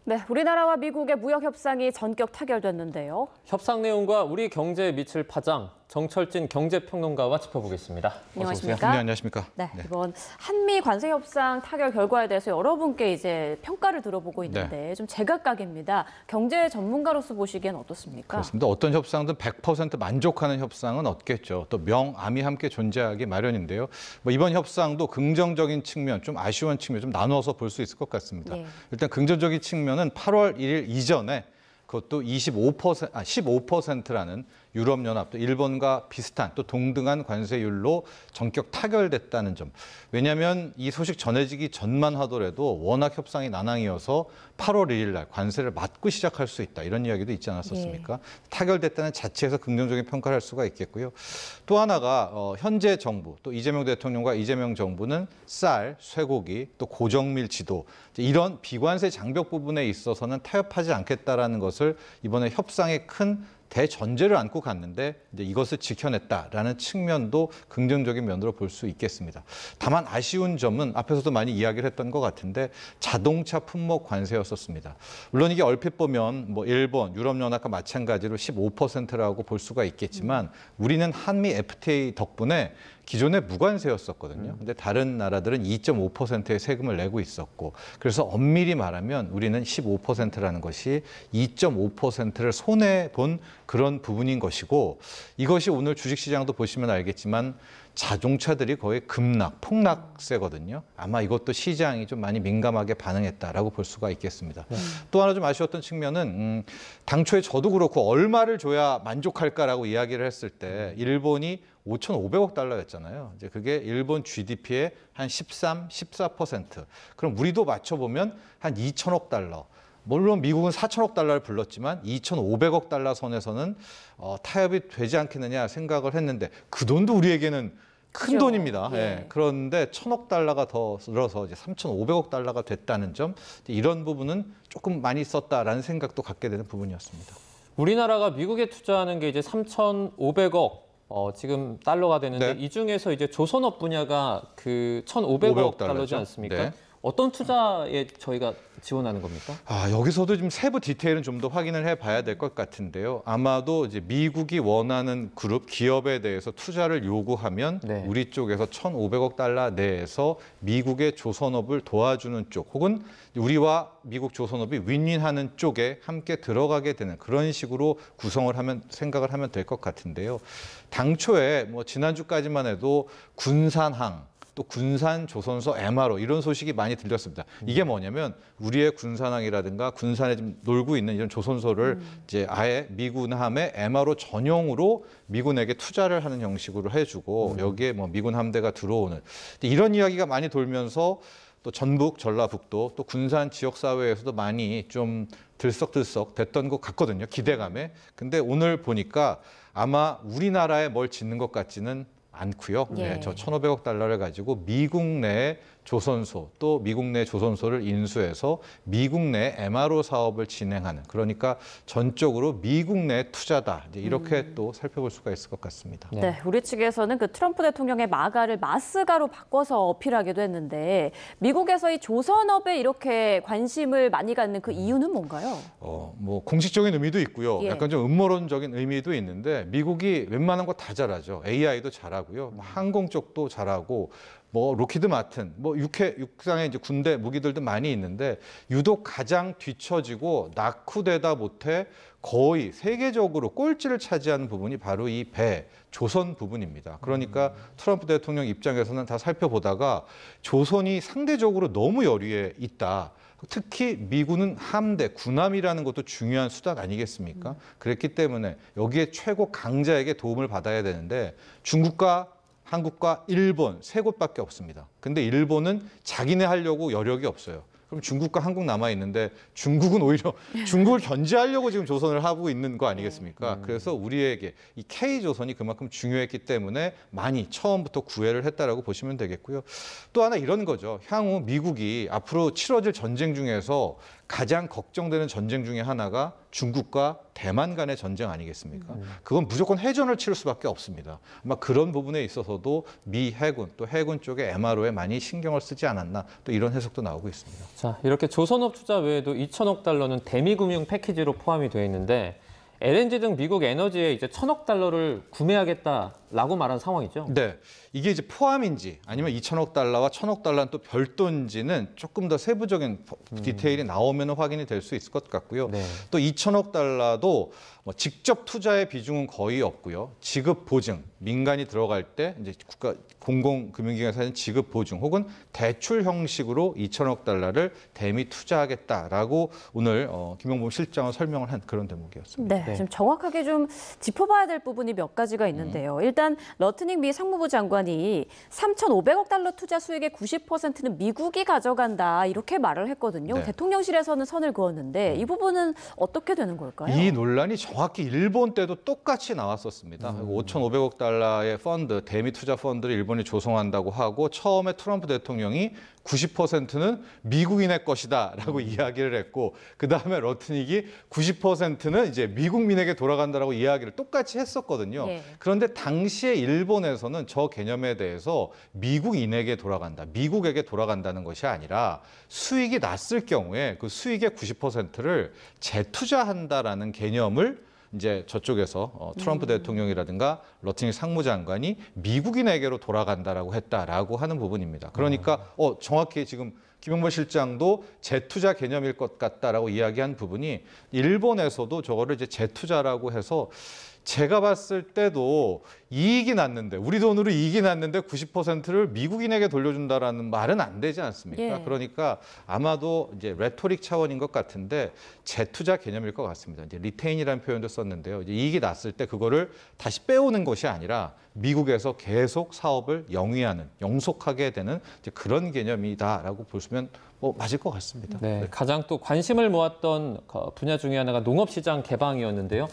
네, 우리나라와 미국의 무역 협상이 전격 타결됐는데요. 협상 내용과 우리 경제에 미칠 파장, 정철진 경제평론가와 짚어보겠습니다. 안녕하십니까? 네, 안녕하십니까? 네, 이번 한미 관세 협상 타결 결과에 대해서 여러분께 이제 평가를 들어보고 있는데 좀 제각각입니다. 경제 전문가로서 보시기엔 어떻습니까? 그렇습니다. 어떤 협상든 100% 만족하는 협상은 없겠죠. 또 명암이 함께 존재하기 마련인데요. 이번 협상도 긍정적인 측면, 좀 아쉬운 측면 좀 나누어서 볼 수 있을 것 같습니다. 네. 일단 긍정적인 측면은 8월 1일 이전에 그것도 15%라는 유럽연합, 또 일본과 비슷한 또 동등한 관세율로 전격 타결됐다는 점. 왜냐하면 이 소식 전해지기 전만 하더라도 워낙 협상이 난항이어서 8월 1일 날 관세를 맞고 시작할 수 있다. 이런 이야기도 있지 않았었습니까? 네. 타결됐다는 자체에서 긍정적인 평가를 할 수가 있겠고요. 또 하나가 현재 정부, 또 이재명 대통령과 이재명 정부는 쌀, 쇠고기, 또 고정밀 지도 이런 비관세 장벽 부분에 있어서는 타협하지 않겠다라는 것을 이번에 협상의 큰 대전제를 안고 갔는데 이제 이것을 지켜냈다라는 측면도 긍정적인 면으로 볼 수 있겠습니다. 다만 아쉬운 점은 앞에서도 많이 이야기를 했던 것 같은데 자동차 품목 관세였었습니다. 물론 이게 얼핏 보면 일본, 유럽연합과 마찬가지로 15%라고 볼 수가 있겠지만 우리는 한미 FTA 덕분에 기존에 무관세였었거든요. 근데 다른 나라들은 2.5%의 세금을 내고 있었고, 그래서 엄밀히 말하면 우리는 15%라는 것이 2.5%를 손해본 그런 부분인 것이고, 이것이 오늘 주식시장도 보시면 알겠지만 자동차들이 거의 폭락세거든요. 아마 이것도 시장이 좀 많이 민감하게 반응했다라고 볼 수가 있겠습니다. 또 하나 좀 아쉬웠던 측면은 당초에 저도 그렇고 얼마를 줘야 만족할까라고 이야기를 했을 때 일본이 5,500억 달러였잖아요. 이제 그게 일본 GDP의 한 14%. 그럼 우리도 맞춰보면 한 2,000억 달러. 물론 미국은 4,000억 달러를 불렀지만 2,500억 달러 선에서는 타협이 되지 않겠느냐 생각을 했는데 그 돈도 우리에게는 큰 그렇죠. 돈입니다. 예. 예. 그런데 1,000억 달러가 더 늘어서 이제 3,500억 달러가 됐다는 점, 이런 부분은 조금 많이 썼다라는 생각도 갖게 되는 부분이었습니다. 우리나라가 미국에 투자하는 게 이제 3,500억 지금 달러가 되는데 네. 이 중에서 이제 조선업 분야가 그 1,500억 달러지 않습니까? 네. 어떤 투자에 저희가 지원하는 겁니까? 여기서도 좀 세부 디테일은 좀 더 확인을 해봐야 될 것 같은데요. 아마도 이제 미국이 원하는 그룹 기업에 대해서 투자를 요구하면 네. 우리 쪽에서 1,500억 달러 내에서 미국의 조선업을 도와주는 쪽, 혹은 우리와 미국 조선업이 윈윈하는 쪽에 함께 들어가게 되는 그런 식으로 생각을 하면 될 것 같은데요. 당초에 지난주까지만 해도 군산항, 또 군산조선소 MRO 이런 소식이 많이 들렸습니다. 이게 뭐냐면 우리의 군산항이라든가 군산에 좀 놀고 있는 이런 조선소를 이제 아예 미군함의 MRO 전용으로 미군에게 투자를 하는 형식으로 해주고 여기에 미군 함대가 들어오는 이런 이야기가 많이 돌면서 또 전북, 전라북도, 또 군산 지역사회에서도 많이 좀 들썩들썩 됐던 것 같거든요. 기대감에. 근데 오늘 보니까 아마 우리나라에 뭘 짓는 것 같지는 않고요. 예. 네, 저 1,500억 달러를 가지고 미국 내 조선소, 또 미국 내 조선소를 인수해서 미국 내 MRO 사업을 진행하는, 그러니까 전적으로 미국 내 투자다. 이제 이렇게 또 살펴볼 수가 있을 것 같습니다. 네, 우리 측에서는 그 트럼프 대통령의 마가를 마스가로 바꿔서 어필하기도 했는데 미국에서 이 조선업에 이렇게 관심을 많이 갖는 그 이유는 뭔가요? 공식적인 의미도 있고요. 예. 약간 좀 음모론적인 의미도 있는데 미국이 웬만한 거 다 잘하죠. AI도 잘하고요. 항공 쪽도 잘하고 로키드 마튼, 육상에 이제 군대 무기들도 많이 있는데 유독 가장 뒤처지고 낙후되다 못해 거의 세계적으로 꼴찌를 차지하는 부분이 바로 이 조선 부분입니다. 그러니까 트럼프 대통령 입장에서는 다 살펴보다가 조선이 상대적으로 너무 여리에 있다. 특히 미군은 함대, 군함이라는 것도 중요한 수단 아니겠습니까? 그랬기 때문에 여기에 최고 강자에게 도움을 받아야 되는데 중국과 한국과 일본 세 곳밖에 없습니다. 근데 일본은 자기네 하려고 여력이 없어요. 그럼 중국과 한국 남아 있는데 중국은 오히려 중국을 견제하려고 지금 조선을 하고 있는 거 아니겠습니까? 그래서 우리에게 이 K조선이 그만큼 중요했기 때문에 많이 처음부터 구애를 했다라고 보시면 되겠고요. 또 하나 이런 거죠. 향후 미국이 앞으로 치러질 전쟁 중에서 가장 걱정되는 전쟁 중에 하나가 중국과 대만 간의 전쟁 아니겠습니까? 그건 무조건 해전을 치를 수밖에 없습니다. 아마 그런 부분에 있어서도 미 해군, 또 해군 쪽의 MRO에 많이 신경을 쓰지 않았나, 또 이런 해석도 나오고 있습니다. 자, 이렇게 조선업 투자 외에도 2천억 달러는 대미금융 패키지로 포함이 되어 있는데 LNG 등 미국 에너지에 이제 1,000억 달러를 구매하겠다라고 말한 상황이죠. 네, 이게 이제 포함인지 아니면 2천억 달러와 1,000억 달러는 또 별도인지는 조금 더 세부적인 디테일이 나오면 확인이 될 수 있을 것 같고요. 네. 또 2천억 달러도 뭐 직접 투자의 비중은 거의 없고요. 지급 보증, 민간이 들어갈 때 이제 국가 공공금융기관에서는 지급 보증 혹은 대출 형식으로 2천억 달러를 대미 투자하겠다라고 오늘 김영범 실장은 설명을 한 그런 대목이었습니다. 네, 좀 정확하게 좀 짚어봐야 될 부분이 몇 가지가 있는데요. 일단 러트닉 미 상무부 장관이 3,500억 달러 투자 수익의 90%는 미국이 가져간다 이렇게 말을 했거든요. 네. 대통령실에서는 선을 그었는데 이 부분은 어떻게 되는 걸까요? 이 논란이 정확히 일본 때도 똑같이 나왔었습니다. 5,500억 달러의 펀드, 대미 투자 펀드를 일본이 조성한다고 하고 처음에 트럼프 대통령이 90%는 미국인의 것이다라고 이야기를 했고 그다음에 러트닉이 90%는 이제 미국민에게 돌아간다라고 이야기를 똑같이 했었거든요. 예. 그런데 당시에 일본에서는 저 개념에 대해서 미국인에게 돌아간다, 미국에게 돌아간다는 것이 아니라 수익이 났을 경우에 그 수익의 90%를 재투자한다라는 개념을 이제 저쪽에서 트럼프 대통령이라든가 러트닉 상무장관이 미국인에게로 돌아간다라고 했다라고 하는 부분입니다. 그러니까 정확히 지금 김영범 실장도 재투자 개념일 것 같다라고 이야기한 부분이 일본에서도 저거를 이제 재투자라고 해서 제가 봤을 때도 이익이 났는데 우리 돈으로 이익이 났는데 90%를 미국인에게 돌려준다라는 말은 안 되지 않습니까? 예. 그러니까 아마도 이제 레토릭 차원인 것 같은데 재투자 개념일 것 같습니다. 이제 리테인이라는 표현도 썼는데요. 이제 이익이 났을 때 그거를 다시 빼오는 것이 아니라 미국에서 계속 사업을 영위하는, 영속하게 되는 이제 그런 개념이다라고 보시면 맞을 것 같습니다. 네, 가장 또 관심을 모았던 분야 중에 하나가 농업시장 개방이었는데요.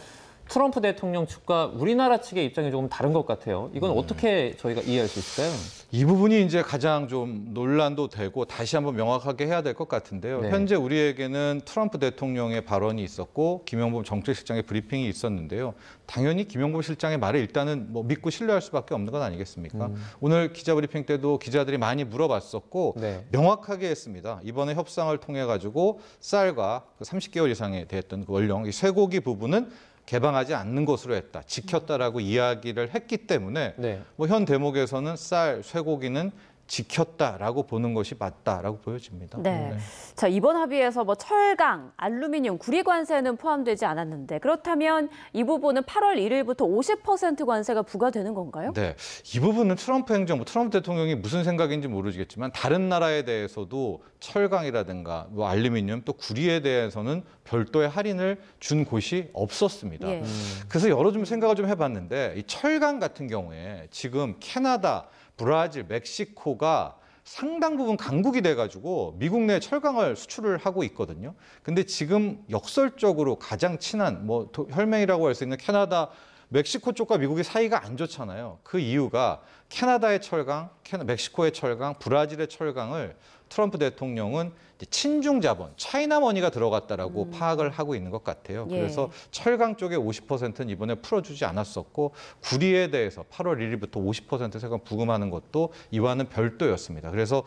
트럼프 대통령 측과 우리나라 측의 입장이 조금 다른 것 같아요. 이건 어떻게 저희가 이해할 수 있을까요? 이 부분이 이제 가장 좀 논란도 되고 다시 한번 명확하게 해야 될 것 같은데요. 네. 현재 우리에게는 트럼프 대통령의 발언이 있었고 김영범 정책실장의 브리핑이 있었는데요. 당연히 김영범 실장의 말을 일단은 믿고 신뢰할 수밖에 없는 건 아니겠습니까? 오늘 기자 브리핑 때도 기자들이 많이 물어봤었고 네. 명확하게 했습니다. 이번에 협상을 통해 가지고 쌀과 30개월 이상에 대했던 그 원령, 이 쇠고기 부분은 개방하지 않는 것으로 했다, 지켰다라고 이야기를 했기 때문에 네. 현 대목에서는 쌀, 쇠고기는 지켰다라고 보는 것이 맞다라고 보여집니다. 네. 자, 이번 합의에서 철강, 알루미늄, 구리 관세는 포함되지 않았는데 그렇다면 이 부분은 8월 1일부터 50% 관세가 부과되는 건가요? 네, 이 부분은 트럼프 행정부, 트럼프 대통령이 무슨 생각인지 모르겠지만 다른 나라에 대해서도 철강이라든가 알루미늄 또 구리에 대해서는 별도의 할인을 준 곳이 없었습니다. 예. 그래서 여러 좀 생각을 좀 해봤는데 이 철강 같은 경우에 지금 캐나다, 브라질, 멕시코가 상당 부분 강국이 돼가지고 미국 내 철강을 수출을 하고 있거든요. 근데 지금 역설적으로 가장 친한 혈맹이라고 할 수 있는 캐나다, 멕시코 쪽과 미국의 사이가 안 좋잖아요. 그 이유가 캐나다의 철강, 멕시코의 철강, 브라질의 철강을 트럼프 대통령은 친중 자본, 차이나머니가 들어갔다라고 파악을 하고 있는 것 같아요. 예. 그래서 철강 쪽의 50%는 이번에 풀어주지 않았었고 구리에 대해서 8월 1일부터 50% 세금 부금하는 것도 이와는 별도였습니다. 그래서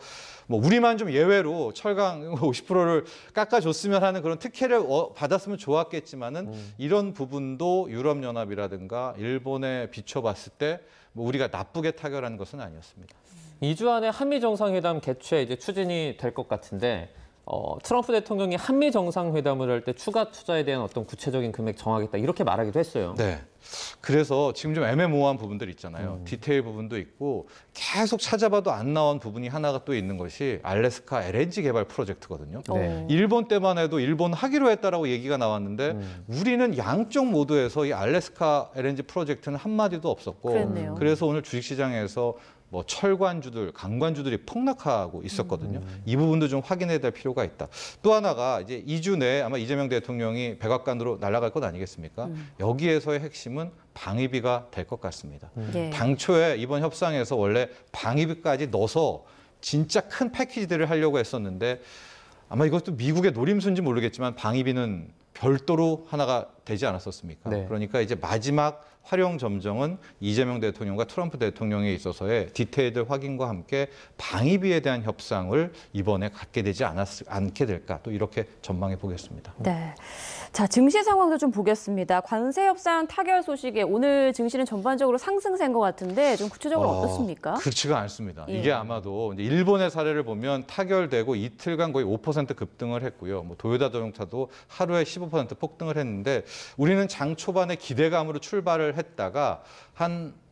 우리만 좀 예외로 철강 50%를 깎아줬으면 하는 그런 특혜를 받았으면 좋았겠지만은 이런 부분도 유럽연합이라든가 일본에 비춰봤을 때 우리가 나쁘게 타결하는 것은 아니었습니다. 2주 안에 한미 정상회담 개최 이제 추진이 될 것 같은데 트럼프 대통령이 한미 정상회담을 할 때 추가 투자에 대한 어떤 구체적인 금액 정하겠다 이렇게 말하기도 했어요. 네. 그래서 지금 좀 애매모호한 부분들 있잖아요. 디테일 부분도 있고 계속 찾아봐도 안 나온 부분이 하나가 또 있는 것이 알래스카 LNG 개발 프로젝트거든요. 네. 일본 때만 해도 일본 하기로 했다라고 얘기가 나왔는데 우리는 양쪽 모두에서 이 알래스카 LNG 프로젝트는 한마디도 없었고 그랬네요. 그래서 오늘 주식시장에서 철관주들, 강관주들이 폭락하고 있었거든요. 이 부분도 좀 확인해야 될 필요가 있다. 또 하나가 이제 2주 내에 아마 이재명 대통령이 백악관으로 날아갈 것 아니겠습니까? 여기에서의 핵심은 방위비가 될 것 같습니다. 예. 당초에 이번 협상에서 원래 방위비까지 넣어서 진짜 큰 패키지들을 하려고 했었는데 아마 이것도 미국의 노림수인지 모르겠지만 방위비는 별도로 하나가 되지 않았었습니까? 네. 그러니까 이제 마지막 활용 점정은 이재명 대통령과 트럼프 대통령에 있어서의 디테일들 확인과 함께 방위비에 대한 협상을 이번에 갖게 되지 않게 될까 또 이렇게 전망해 보겠습니다. 네. 자, 증시 상황도 좀 보겠습니다. 관세 협상 타결 소식에 오늘 증시는 전반적으로 상승세인 것 같은데 좀 구체적으로 어떻습니까? 그렇지가 않습니다. 예. 이게 아마도 이제 일본의 사례를 보면 타결되고 이틀간 거의 5% 급등을 했고요. 뭐 도요타 자동차도 하루에 15% 폭등을 했는데 우리는 장 초반에 기대감으로 출발을 했다가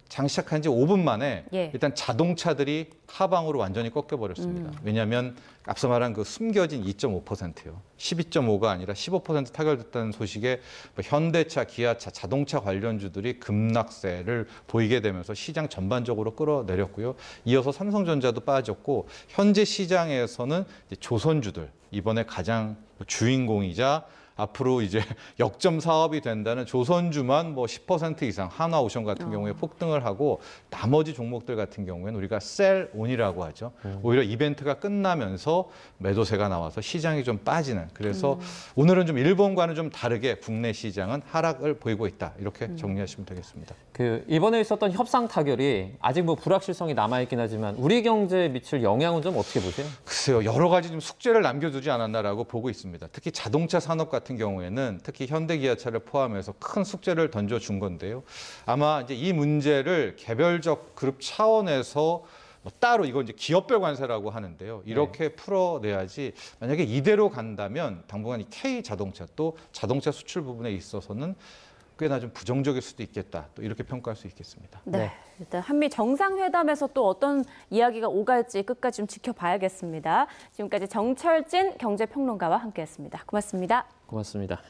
장 시작한 지 5분 만에 예. 일단 자동차들이 하방으로 완전히 꺾여버렸습니다. 왜냐하면 앞서 말한 그 숨겨진 2.5%요. 12.5가 아니라 15% 타결됐다는 소식에 뭐 현대차, 기아차, 자동차 관련주들이 급락세를 보이게 되면서 시장 전반적으로 끌어내렸고요. 이어서 삼성전자도 빠졌고 현재 시장에서는 이제 조선주들 이번에 가장 주인공이자 앞으로 이제 역점 사업이 된다는 조선주만 뭐 10% 이상 한화오션 같은 경우에 폭등을 하고 나머지 종목들 같은 경우에는 우리가 셀온이라고 하죠. 오히려 이벤트가 끝나면서 매도세가 나와서 시장이 좀 빠지는. 그래서 오늘은 좀 일본과는 좀 다르게 국내 시장은 하락을 보이고 있다. 이렇게 정리하시면 되겠습니다. 이번에 있었던 협상 타결이 아직 뭐 불확실성이 남아있긴 하지만 우리 경제에 미칠 영향은 좀 어떻게 보세요? 글쎄요. 여러 가지 좀 숙제를 남겨두지 않았나라고 보고 있습니다. 특히 자동차 산업 같은 경우에는 특히 현대기아차를 포함해서 큰 숙제를 던져준 건데요. 아마 이제 이 문제를 개별적 그룹 차원에서 뭐 따로 이건 이제 기업별 관세라고 하는데요. 이렇게 풀어내야지 만약에 이대로 간다면 당분간 이 K자동차 또 자동차 수출 부분에 있어서는 꽤나 좀 부정적일 수도 있겠다. 또 이렇게 평가할 수 있겠습니다. 네. 일단 한미 정상회담에서 또 어떤 이야기가 오갈지 끝까지 좀 지켜봐야겠습니다. 지금까지 정철진 경제평론가와 함께했습니다. 고맙습니다. 고맙습니다.